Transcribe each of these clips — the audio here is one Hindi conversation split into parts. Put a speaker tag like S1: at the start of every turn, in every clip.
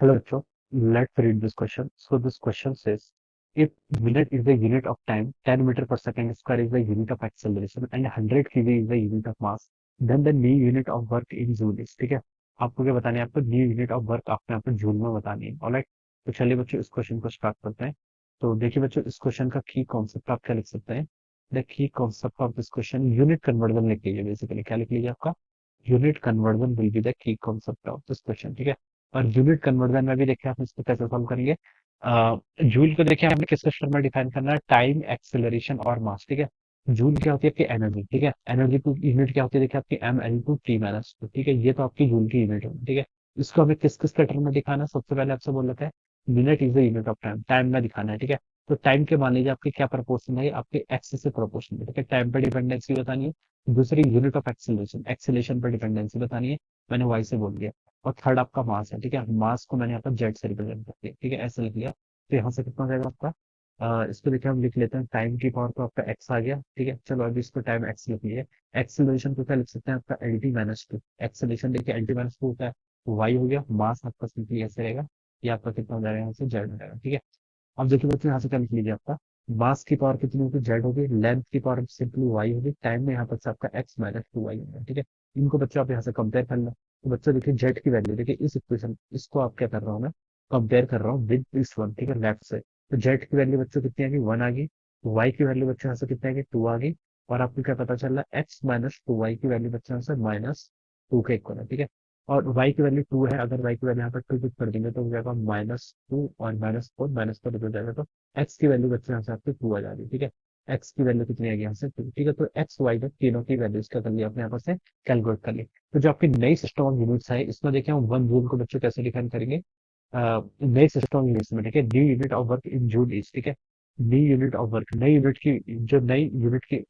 S1: Hello, Cho. Let's read this question. So this question says, if minute is the unit of time, 10 meter per second square is the unit of acceleration, and 100 kg is the unit of mass, then the new unit of work in joule is, ठीक है? आपको क्या बताना है? आपको न्यू यूनिट ऑफ वर्क आपने यहाँ पे जूल में बतानी है। ऑलराइट, तो चलिए बच्चों इस क्वेश्चन को स्टार्ट करते हैं। तो देखिए बच्चों, इस क्वेश्चन का की कॉन्सेप्ट आप क्या लिख सकते हैं? The key concept of this question, unit conversion लिख लीजिए। बेसिकली क्या लिख लीजिए? आपका unit conversion will be the key concept of this question, ठीक है? और यूनिट कन्वर्जन में भी देखिए आप इसको कैसे सॉल्व करेंगे। जूल को देखिए हमें किस सिस्टम में डिफाइन करना है? टाइम, एक्सेलरेशन और मास, ठीक है? जूल क्या होती है? आपकी एनर्जी, ठीक है? एनर्जी की यूनिट क्या होती है? देखिए आपकी M L two T minus two, ठीक है? ये तो आपकी जूल की यूनिट है, ठीक है? इसको हमें किस किस पैटर्न में दिखाना है? सबसे पहले आपसे बोल लेते हैं, minute is the unit of time, time में दिखाना है, ठीक है? तो टाइम के मान लीजिए आपकी क्या प्रोपोर्शन है? आपके एक्स से प्रोपोर्शन है, ठीक है? टाइम पर डिपेंडेंसी बतानी है। दूसरी यूनिट ऑफ एक्सेलरेशन, एक्सेलरेशन पर डिपेंडेंसी बतानी है, मैंने वाई से बोल दिया। और थर्ड आपका मास है, ठीक है? मास को मैंने यहाँ पर जेड से रिप्रेजेंट कर दिया, ठीक है? ऐसे लिख लिया। तो यहाँ से कितना हो जाएगा आपका? इसको देखिए हम लिख लेते हैं, टाइम की पावर तो आपका एक्स आ गया, ठीक है? चलो अभी इसको टाइम एक्स लिख लिए। एक्सेलरेशन को क्या लिख सकते हैं? आपका L T minus to. Acceleration देखिए एल टी माइनस टू होता है, वाई हो गया। मास आपका सिंपली ऐसे रहेगा, ये आपका कितना हो जाएगा? यहाँ से जेड हो जाएगा, ठीक है? अब देखिए बच्चों, यहाँ से क्या लिख लीजिए? आपका मास की पावर कितनी होगी? जेड होगी। लेंथ की पावर सिंपली वाई होगी। टाइम में यहाँ पर से आपका एक्स माइनस टू वाई होगा, ठीक है? इनको बच्चों आप यहाँ से कंपेयर कर लो। तो बच्चों देखिए जेड की वैल्यू देखिए, इस इक्वेशन इसको आप क्या कर रहा हूँ मैं, कंपेयर कर रहा हूँ विद दिस वन, ठीक है? लेफ्ट से। तो जेड की वैल्यू बच्चों कितनी आ गई? वन आ गई। वाई की वैल्यू बच्चों यहाँ से कितनी आ गई? टू आ गई। और आपको क्या पता चल रहा है? एक्स माइनस टू वाई की वैल्यू बच्चों यहाँ से माइनस टू के इक्वल है, ठीक है? और y की वैल्यू टू है, अगर y की वैल्यू यहाँ पर टू पुट कर देंगे तो हो जाएगा माइनस टू और माइनस फोर हो जाएगा। तो x की वैल्यू बच्चे यहाँ से आपकी टू आ जा रही है, ठीक है? x की वैल्यू कितनी आएगी यहाँ से? टू, ठीक है? तो x y में तीनों की वैल्यूज क्या कर लिया आपने यहाँ पर से कैलकुलेट कर ली। तो जो आपकी नई सिस्टम ऑफ यूनिट्स है, इसमें देखिए हम वन जूल को बच्चों कैसे डिफाइन करेंगे? नई सिस्टम ऑफ यूनिट्स में देखिए, new unit of work in joule is, ठीक है? न्यू यूनिट ऑफ वर्क, नई यूनिट की, जो नई यूनिट की,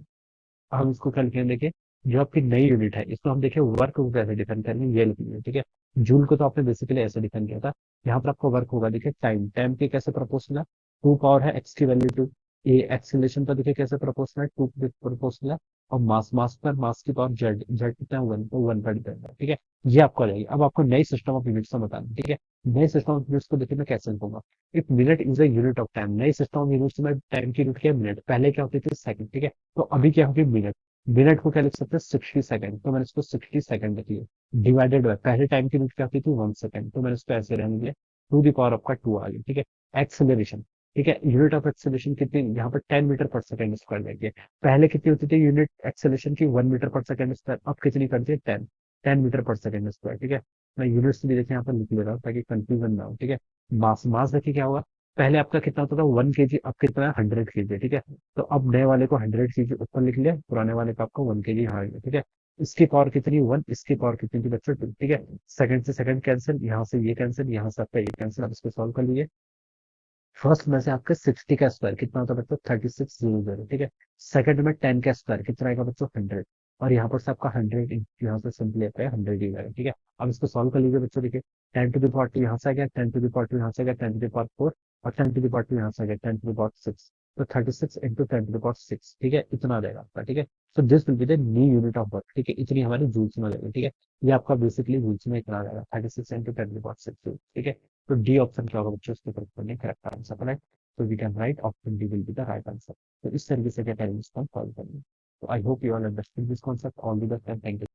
S1: हम इसको क्या लिखेंगे? देखिए, जो आपकी नई यूनिट है इसको हम देखिए वर्क को कैसे डिफाइन करेंगे, ये लिखेंगे, ठीक है? जूल को तो आपने बेसिकली ऐसे डिफाइन किया था। यहाँ पर आपको वर्क होगा, देखिए टाइम, टाइम के कैसे प्रोपोर्शनल है? टू पावर है एक्स की वैल्यू टू। ये एक्सीलरेशन पर देखिए कैसे प्रोपोर्शनल है? टू प्रोपोर्शनल है। और मास, मास पर मास की पावर जेड, जेड कितना है? वन, तो वन पर डिपेंड है, ठीक है? ये आपको आ जाएगी। अब आपको नई सिस्टम ऑफ यूनिट्स में बताना है, ठीक है? नए सिस्टम ऑफ यूनिट्स को देखिए मैं कैसे लिखूंगा। If minute is a unit of time, नई सिस्टम ऑफ यूनिट्स में टाइम की यूनिट क्या है? मिनट। पहले क्या होती थी? सेकंड, ठीक है? तो अभी क्या होगी? मिनट। मिनट को क्या लिख सकते हैं? 60 सेकंड, तो मैंने इसको 60 सेकंड लिख लिया। डिवाइडेड बाय, पहले टाइम की यूनिट क्या होती थी? 1 सेकंड, तो मैंने इसको ऐसे रहने दिया। टू दी पावर आपका टू आ गई, ठीक है? एक्सेलरेशन, ठीक है? यूनिट ऑफ एक्सेलरेशन कितनी? यहाँ पर 10 मीटर पर सेकंड स्क्वायर देखिए। पहले कितनी होती थी यूनिट एक्सेलरेशन की? 1 मीटर पर सेकंड स्क्वायर। अब कितनी कर दी? 10, 10 मीटर पर सेकंड स्क्वायर, ठीक है? मैं यूनिट्स भी देखिए यहाँ पर लिख ले रहा हूँ ताकि कंफ्यूजन ना हो, ठीक है? मास, मास देखिए क्या होगा? पहले आपका कितना होता था? 1 kg, अब कितना है? 100 kg, ठीक है? तो अब नए वाले को 100 kg ऊपर लिख लिया, पुराने वाले का आपको 1 kg यहाँ लिया, ठीक है? इसकी पावर कितनी? वन। इसकी पावर कितनी थी बच्चों? टू, ठीक है? सेकंड से सेकंड कैंसिल, यहाँ से ये कैंसिल, यहाँ से आपका ये कैंसिल। आप इसको सॉल्व कर लीजिए। फर्स्ट में से आपके 60 का स्क्वायर कितना होता है बच्चों? 3600, ठीक है? सेकंड में 10 का स्क्वायर कितना आएगा बच्चों? 100। और यहाँ पर से आपका 100 यहाँ से सिंपली आता है 100 ही आएगा, ठीक है? अब इसको सॉल्व कर लीजिए बच्चों, देखिए 10 टू द पावर 2 यहाँ से आ गया, 10 टू द पावर 2 यहाँ से आ गया, 10 टू द पावर 4, और 10 टू द पावर 2 यहाँ से आ गया, 10 टू द पावर 6। तो 36 इंटू 10 टू द पावर 6, ठीक है? इतना आ जाएगा आपका, ठीक है? So this will be the new unit of work, ठीक है? इतनी हमारी जूल्स में आ जाएगी, ठीक है? ये आपका बेसिकली जूल्स में इतना आ जाएगा, 36 इंटू 10 टू द पावर 6, ठीक है? तो डी ऑप्शन क्या होगा बच्चों? इसके correct answer, right? So we can write option D will be the right answer. तो इस तरीके से क्या करेंगे, इसको हम सॉल्व करेंगे। तो I hope you all understand this concept. All the best and thank you.